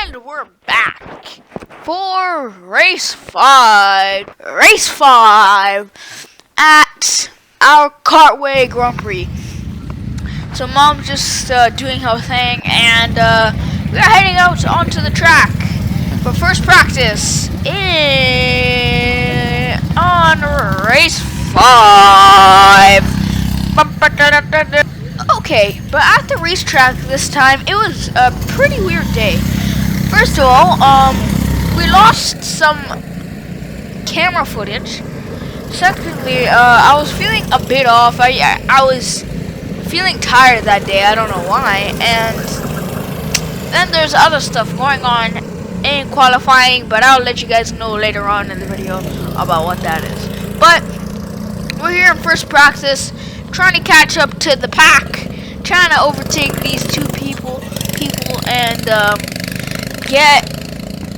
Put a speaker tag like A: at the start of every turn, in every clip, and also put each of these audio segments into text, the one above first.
A: And we're back for race 5. Race 5 at our Cartway Grand Prix. So mom's just doing her thing, and we're heading out onto the track for first practice on race 5. Okay, but at the racetrack this time, it was a pretty weird day. First of all, we lost some camera footage. Secondly, I was feeling a bit off. I was feeling tired that day. I don't know why. And then there's other stuff going on in qualifying, but I'll let you guys know later on in the video about what that is. But we're here in first practice, trying to catch up to the pack, trying to overtake these two people and get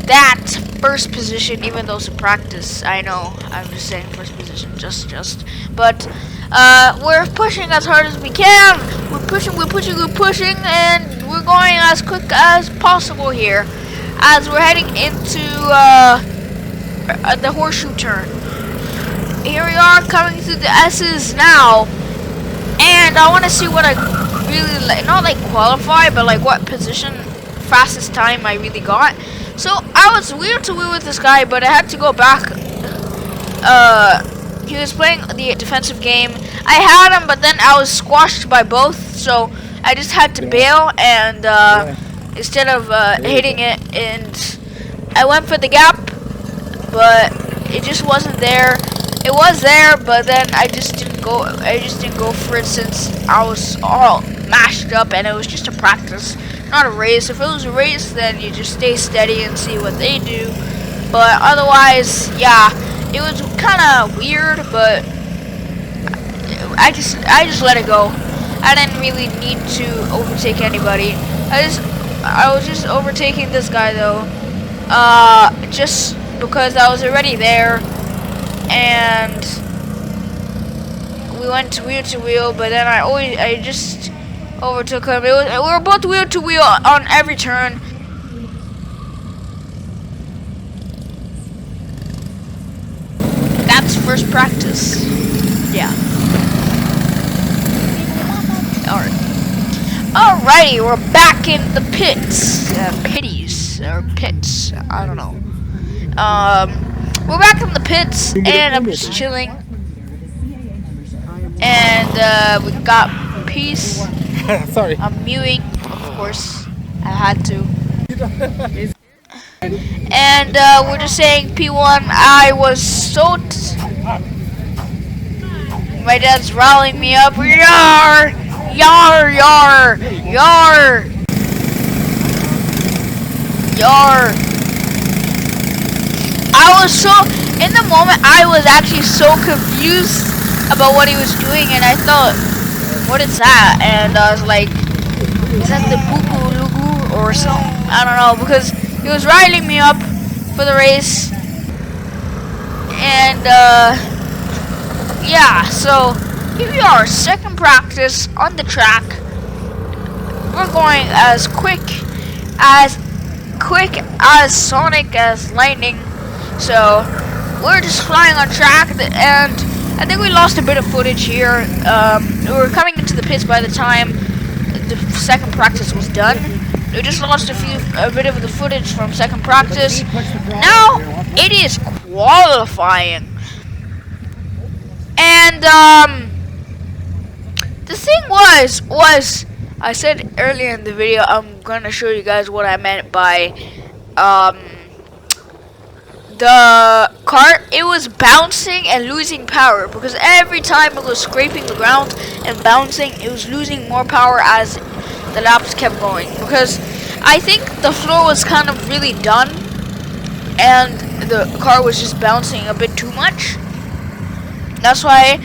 A: that first position, even though it's a practice. I know, I'm just saying first position, just. But we're pushing as hard as we can. We're pushing, and we're going as quick as possible here, as we're heading into the horseshoe turn. Here we are coming through the S's now, and I want to see what I really not like qualify, but like what position, fastest time I really got. So I was wheel to wheel with this guy, but I had to go back. He was playing the defensive game. I had him, but then I was squashed by both, so I just had to bail and instead of hitting it, and I went for the gap, but it just wasn't there. It was there, but then I just didn't go for it, since I was all mashed up, and it was just a practice, not a race. If it was a race, then you just stay steady and see what they do. But otherwise, yeah, it was kind of weird, but I just let it go. I didn't really need to overtake anybody. I was just overtaking this guy though, just because I was already there, and we went wheel to wheel. But then I just overtook him. We were both wheel to wheel on every turn. That's first practice. Yeah. Alrighty, we're back in the pits. Pits. I don't know. We're back in the pits, and I'm just chilling. And we got Peace.
B: Sorry.
A: I'm mewing, of course. I had to. And we're just saying P1. I was so. My dad's rallying me up. Yar! Yar! Yar! Yar! Yar! I was so, in the moment, I was actually so confused about what he was doing, and I thought, what is that? And I was like, is that the Buku Lugu or something? I don't know, because he was riling me up for the race. And yeah, so here we are, second practice on the track. We're going as quick as Sonic as lightning. So we're just flying on track, and I think we lost a bit of footage here. We were coming into the pits by the time the second practice was done. We just lost a bit of the footage from second practice. Now it is qualifying, and the thing was I said earlier in the video, I'm gonna show you guys what I meant by the cart. It was bouncing and losing power, because every time it was scraping the ground and bouncing, it was losing more power as the laps kept going, because I think the floor was kind of really done and the car was just bouncing a bit too much. That's why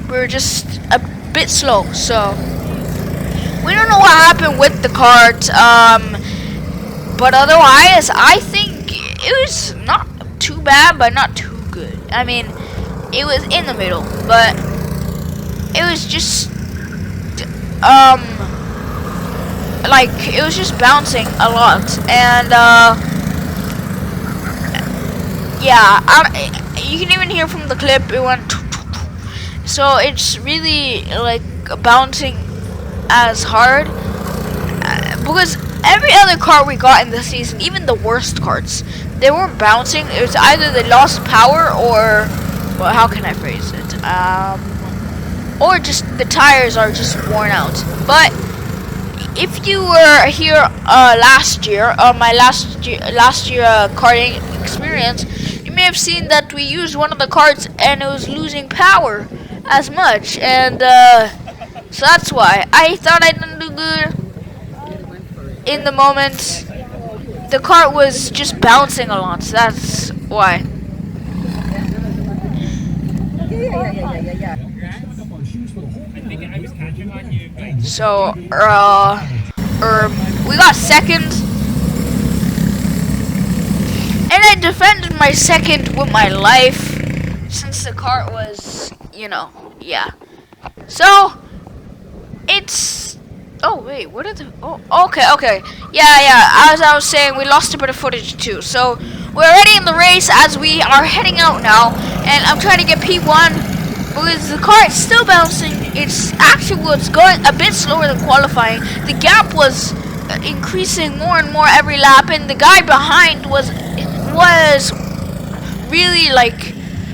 A: we're just a bit slow. So we don't know what happened with the cart, but otherwise I think it was not too bad, but not too good. I mean, it was in the middle, but it was just like it was just bouncing a lot, and yeah, you can even hear from the clip it went. So it's really like bouncing as hard because every other card we got in the season, even the worst cards, they weren't bouncing. It was either they lost power or, well, how can I phrase it? Or just the tires are just worn out. But if you were here last year, my last year karting experience, you may have seen that we used one of the cards and it was losing power as much, and so that's why I thought I didn't do good in the moment. The cart was just bouncing a lot, so that's why. So we got second, and I defended my second with my life since the cart was, you know, yeah. So it's, oh wait, what are the, oh, okay, yeah, as I was saying, we lost a bit of footage too. So we're already in the race as we are heading out now, and I'm trying to get P1 because the car is still bouncing. It's going a bit slower than qualifying. The gap was increasing more and more every lap, and the guy behind was really like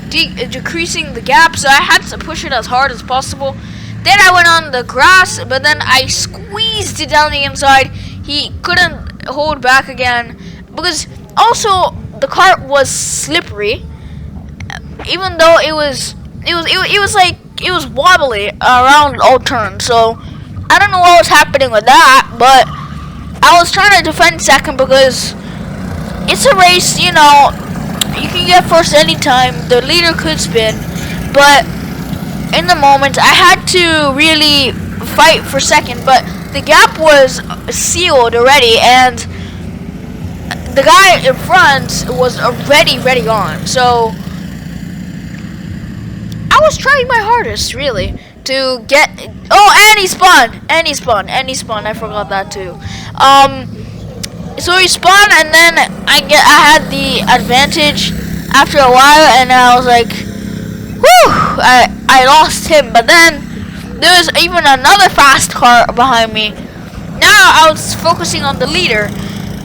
A: decreasing the gap, so I had to push it as hard as possible. Then I went on the grass, but then I squeezed it down the inside. He couldn't hold back again because also the cart was slippery, even though it was wobbly around all turns. So I don't know what was happening with that, but I was trying to defend second because it's a race, you know. You can get first anytime. The leader could spin, but in the moment I had to really fight for second. But the gap was sealed already, and the guy in front was already gone. So I was trying my hardest, really, to get. Oh, and he spun. I forgot that too. So he spun, and then I had the advantage after a while, and I was like, whew, I lost him. But then there was even another fast car behind me. Now I was focusing on the leader,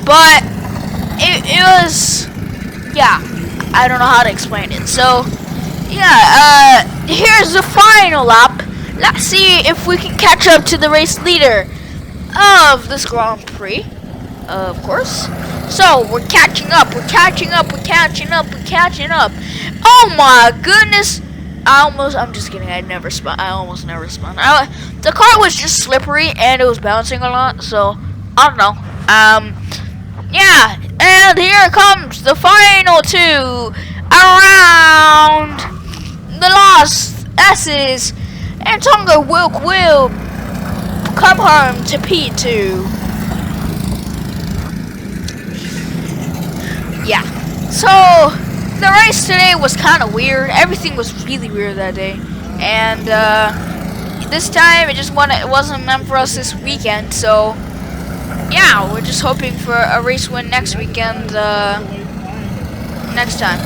A: but it was, yeah, I don't know how to explain it. So yeah, here's the final lap. Let's see if we can catch up to the race leader of this Grand Prix. Of course. So we're catching up. Oh my goodness! I'm just kidding. I almost never spun. The car was just slippery and it was bouncing a lot. So I don't know. Yeah. And here comes the final two around the Lost S's, and Tonga Wilk will come home to P2. Yeah, so the race today was kind of weird. Everything was really weird that day, and this time it wasn't meant for us this weekend. So yeah, we're just hoping for a race win next weekend. Next time.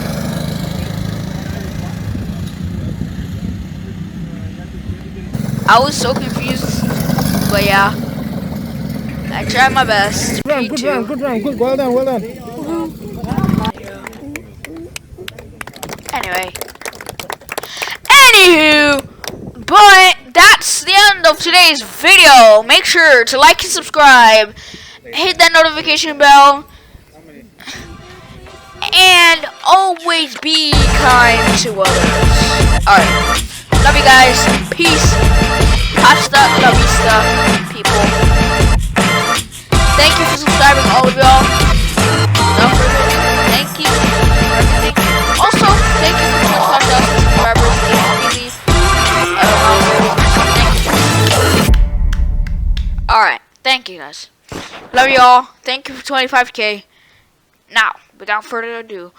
A: I was so confused, but yeah, I tried my best.
B: Good run, well done.
A: Anywho, but that's the end of today's video. Make sure to like and subscribe, hit that notification bell, and always be kind to others. Alright, love you guys. Peace. Hasta la vista, people. Thank you for subscribing, all of y'all. Without further ado, thank you for everything. Also, thank you for 25,000 subscribers. Alright, thank you guys. Love y'all. Thank you for 25K. Now, without further ado.